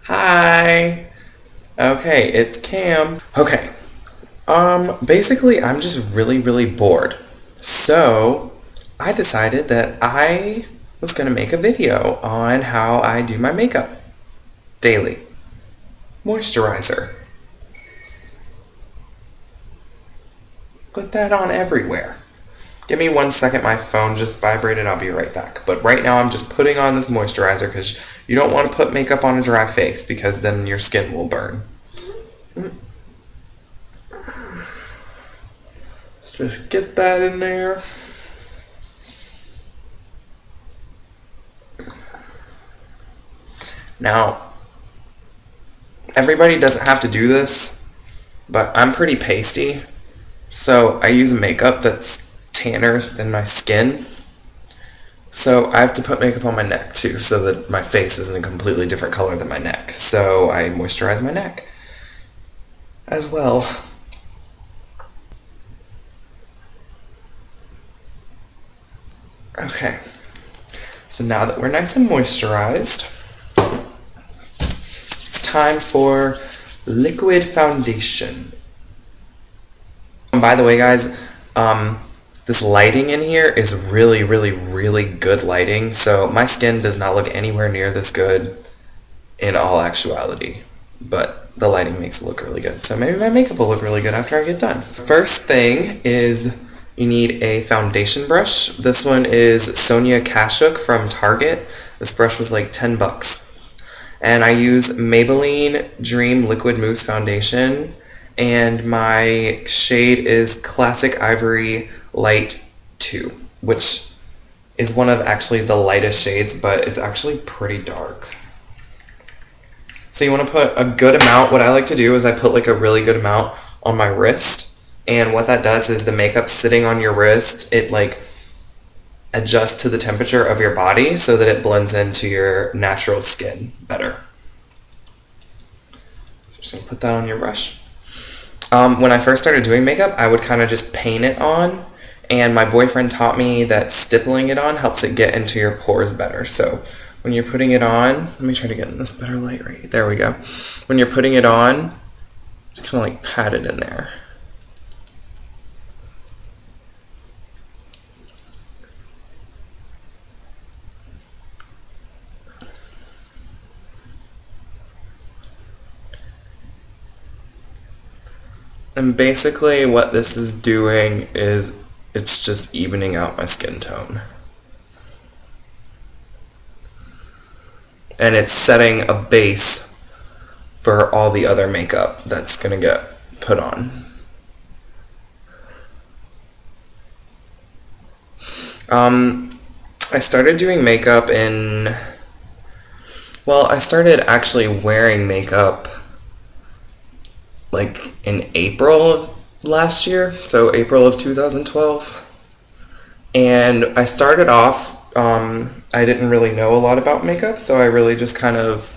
Hi. Okay, it's Cam. Okay. Basically I'm just really bored. So, I decided that I was going to make a video on how I do my makeup daily. Moisturizer. Put that on everywhere. Give me 1 second, my phone just vibrated, I'll be right back. But right now I'm just putting on this moisturizer because you don't want to put makeup on a dry face because then your skin will burn. Let's just get that in there. Now, everybody doesn't have to do this, but I'm pretty pasty, so I use makeup that's tanner than my skin. So I have to put makeup on my neck too, so that my face isn't a completely different color than my neck. So I moisturize my neck as well. Okay, so now that we're nice and moisturized, it's time for liquid foundation. And by the way, guys, this lighting in here is really good lighting, so my skin does not look anywhere near this good in all actuality, but the lighting makes it look really good. So maybe my makeup will look really good after I get done. First thing is you need a foundation brush. This one is Sonia Kashuk from Target. This brush was like 10 bucks. And I use Maybelline Dream Liquid Mousse Foundation, and my shade is Classic Ivory Light 2, which is one of actually the lightest shades, but it's actually pretty dark. So you want to put a good amount. What I like to do is I put like a really good amount on my wrist, and what that does is the makeup sitting on your wrist, it like adjusts to the temperature of your body so that it blends into your natural skin better. So just gonna put that on your brush. When I first started doing makeup, I would kind of just paint it on, and my boyfriend taught me that stippling it on helps it get into your pores better. So when you're putting it on, let me try to get in this better light right there we go. When you're putting it on, just kind of like pat it in there. And basically what this is doing is it's just evening out my skin tone. And it's setting a base for all the other makeup that's gonna get put on. I started doing makeup I started actually wearing makeup like in April of last year, so April of 2012. And I started off, I didn't really know a lot about makeup, so I really just kind of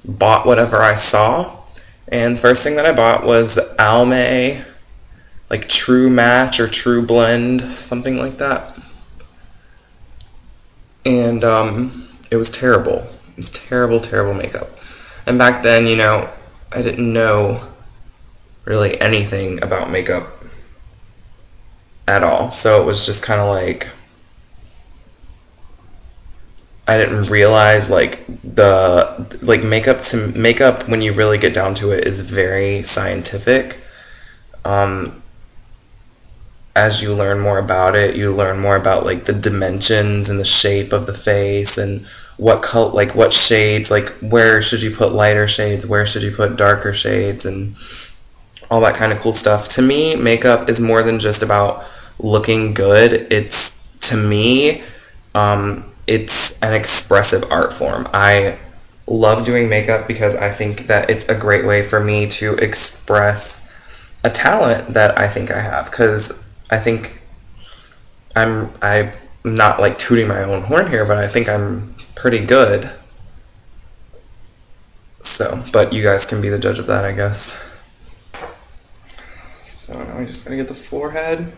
bought whatever I saw. And the first thing that I bought was Almay, like True Match or True Blend, something like that. And it was terrible. It was terrible makeup. And back then, you know, I didn't know really anything about makeup at all. So it was just kind of like, I didn't realize like makeup when you really get down to it is very scientific. As you learn more about it, you learn more about like the dimensions and the shape of the face and what shades, like where should you put lighter shades, where should you put darker shades, and all that kind of cool stuff. To me, makeup is more than just about looking good. To me, it's an expressive art form. I love doing makeup because I think that it's a great way for me to express a talent that I think I have, because I think I'm not like tooting my own horn here, but I think I'm pretty good. So, but you guys can be the judge of that, I guess. So now we just gotta get the forehead.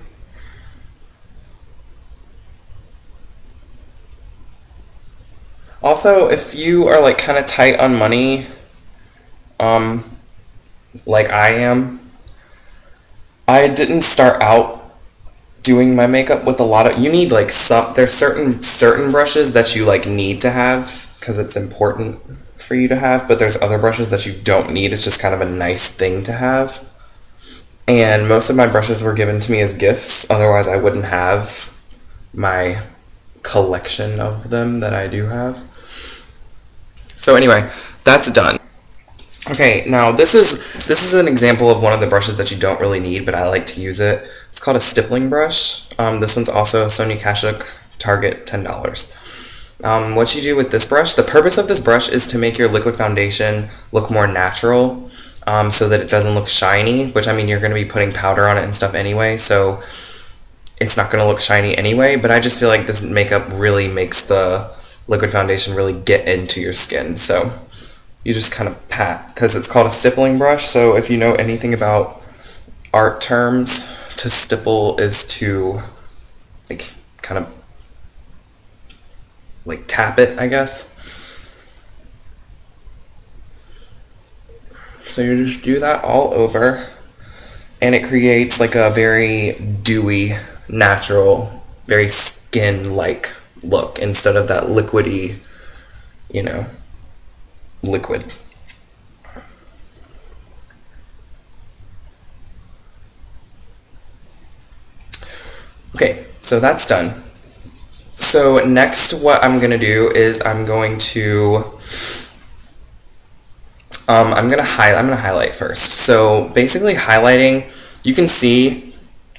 Also, if you are like kind of tight on money, like I am, I didn't start out doing my makeup with a lot of, you need like there's certain brushes that you like need to have because it's important for you to have, but there's other brushes that you don't need. It's just kind of a nice thing to have. And most of my brushes were given to me as gifts, otherwise I wouldn't have my collection of them that I do have. So anyway, that's done. Okay, now this is an example of one of the brushes that you don't really need, but I like to use it. It's called a stippling brush. This one's also Sonia Kashuk, Target, $10. What you do with this brush, the purpose of this brush is to make your liquid foundation look more natural, so that it doesn't look shiny, which I mean you're going to be putting powder on it and stuff anyway, so it's not going to look shiny anyway, but I just feel like this makeup really makes the liquid foundation really get into your skin. So you just kind of pat, because it's called a stippling brush, so if you know anything about art terms, to stipple is to like kind of like tap it, I guess. So you just do that all over, and it creates like a very dewy, natural, very skin-like look instead of that liquidy, you know, liquid. Okay, so that's done. So next what I'm going to do is I'm going to highlight first. So basically highlighting, you can see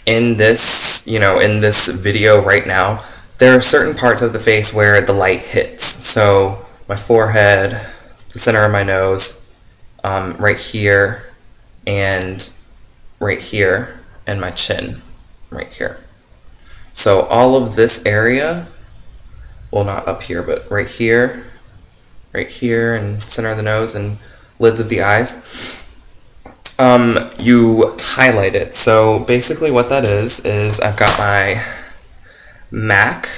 in this, in this video right now, there are certain parts of the face where the light hits. So my forehead, the center of my nose, right here, and right here, and my chin, right here. So all of this area, well, not up here, but right here, and center of the nose, and lids of the eyes, you highlight it. So basically what that is I've got my MAC,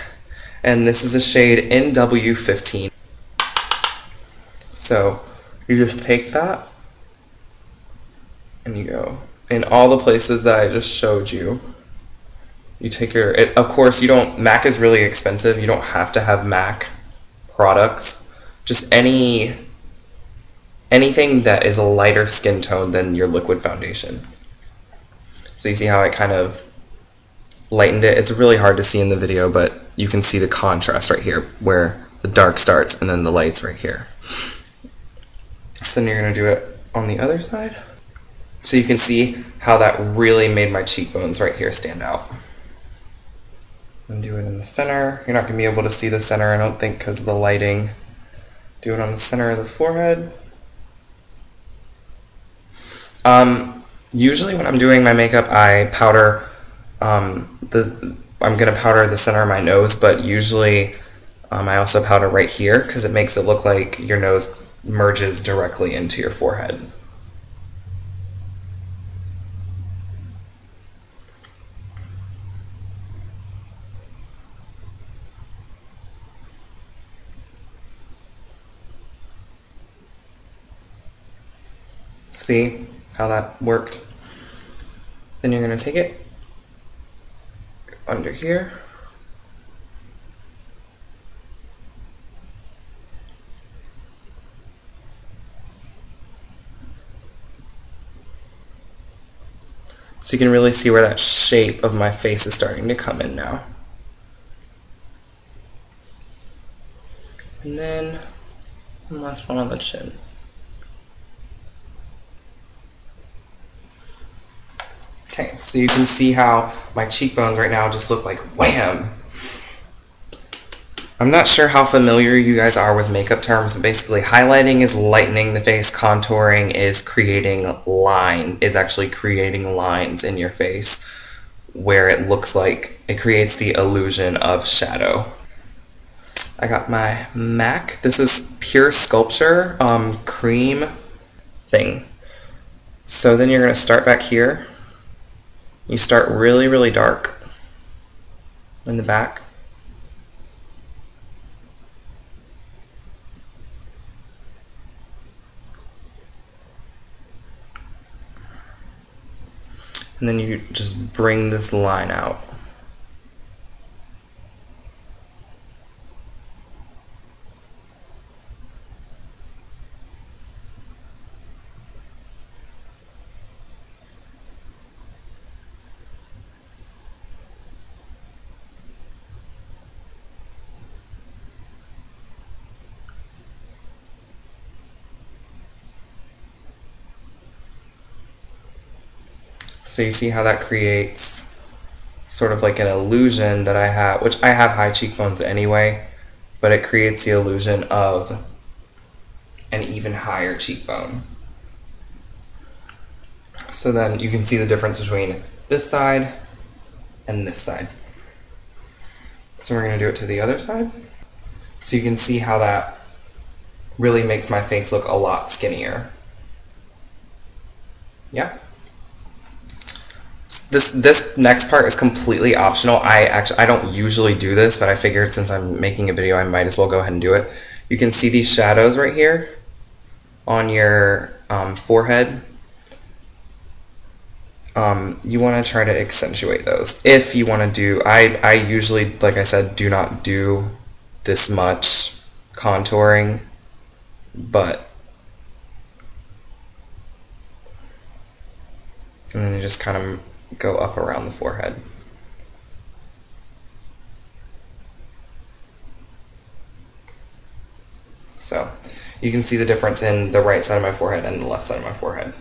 and this is a shade NW15. So you just take that, and you go in all the places that I just showed you. You take your, of course you don't, MAC is really expensive, you don't have to have MAC products, just anything that is a lighter skin tone than your liquid foundation. So you see how I kind of lightened it? It's really hard to see in the video, but you can see the contrast right here where the dark starts and then the light's right here. So then you're going to do it on the other side. So you can see how that really made my cheekbones right here stand out. And do it in the center. You're not going to be able to see the center, I don't think, because of the lighting. Do it on the center of the forehead. Usually when I'm doing my makeup, I powder, I'm going to powder the center of my nose, but usually I also powder right here because it makes it look like your nose merges directly into your forehead. See how that worked? Then you're going to take it under here. So you can really see where that shape of my face is starting to come in now. And then one last one on the chin. Okay, so you can see how my cheekbones right now just look like wham! I'm not sure how familiar you guys are with makeup terms, but basically highlighting is lightening the face, contouring is actually creating lines in your face where it looks like it creates the illusion of shadow. I got my MAC. This is Pure Sculpture cream thing. So then you're going to start back here. You start really, really dark in the back. And then you just bring this line out. So you see how that creates sort of like an illusion that I have, which I have high cheekbones anyway, but it creates the illusion of an even higher cheekbone. So then you can see the difference between this side and this side. So we're going to do it to the other side. So you can see how that really makes my face look a lot skinnier. Yeah. This next part is completely optional. I don't usually do this, but I figured since I'm making a video, I might as well go ahead and do it. You can see these shadows right here on your forehead. You want to try to accentuate those. If you want to do, I usually, like I said, do not do this much contouring, but and then you just kind of go up around the forehead. So you can see the difference in the right side of my forehead and the left side of my forehead.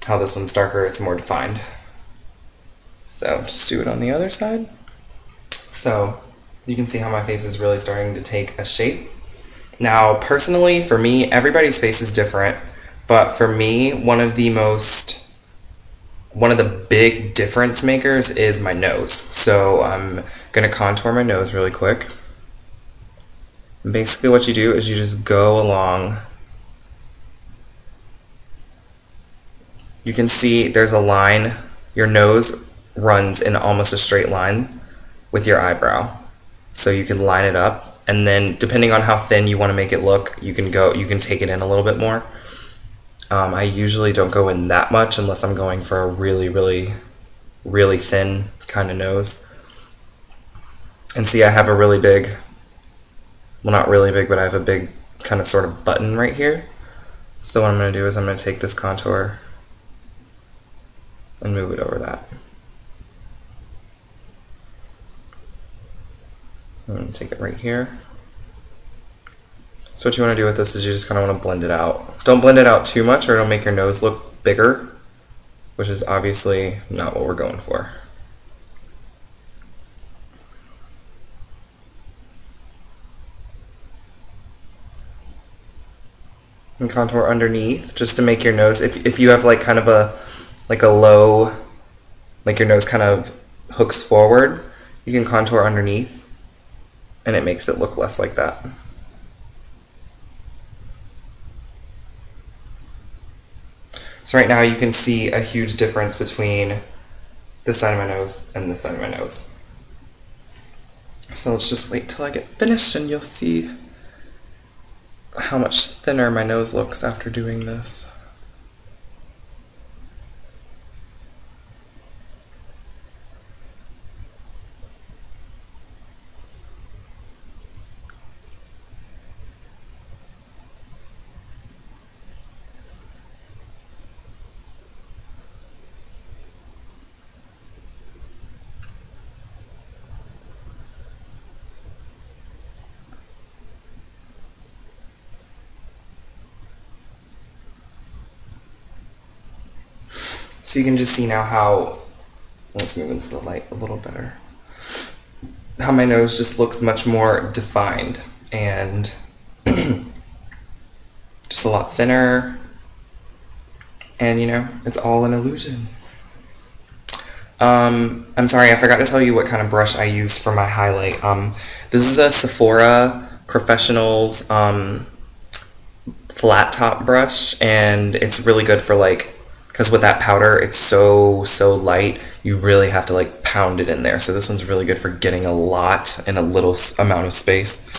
How this one's darker, it's more defined. So just do it on the other side. So you can see how my face is really starting to take a shape. Now, personally, for me, everybody's face is different, but for me, one of the big difference makers is my nose. So I'm gonna contour my nose really quick. And basically what you do is you just go along. You can see there's a line. Your nose runs in almost a straight line with your eyebrow. So you can line it up, and then depending on how thin you want to make it look, you can take it in a little bit more. I usually don't go in that much unless I'm going for a really, really, really thin kind of nose. And see, I have a really big, well, not really big, but I have a big kind of sort of button right here. So what I'm going to do is I'm going to take this contour and move it over that. And take it right here. So what you want to do with this is you just kind of want to blend it out. Don't blend it out too much or it'll make your nose look bigger, which is obviously not what we're going for. And contour underneath just to make your nose, if you have like kind of a low, like your nose kind of hooks forward, you can contour underneath and it makes it look less like that. So right now you can see a huge difference between this side of my nose and this side of my nose. So let's just wait till I get finished and you'll see how much thinner my nose looks after doing this. So you can just see now how, let's move into the light a little better, how my nose just looks much more defined and just a lot thinner, and you know, it's all an illusion. I'm sorry, I forgot to tell you what kind of brush I use for my highlight. This is a Sephora Professionals flat top brush, and it's really good for like, because with that powder, it's so light, you really have to like pound it in there. So this one's really good for getting a lot in a little amount of space.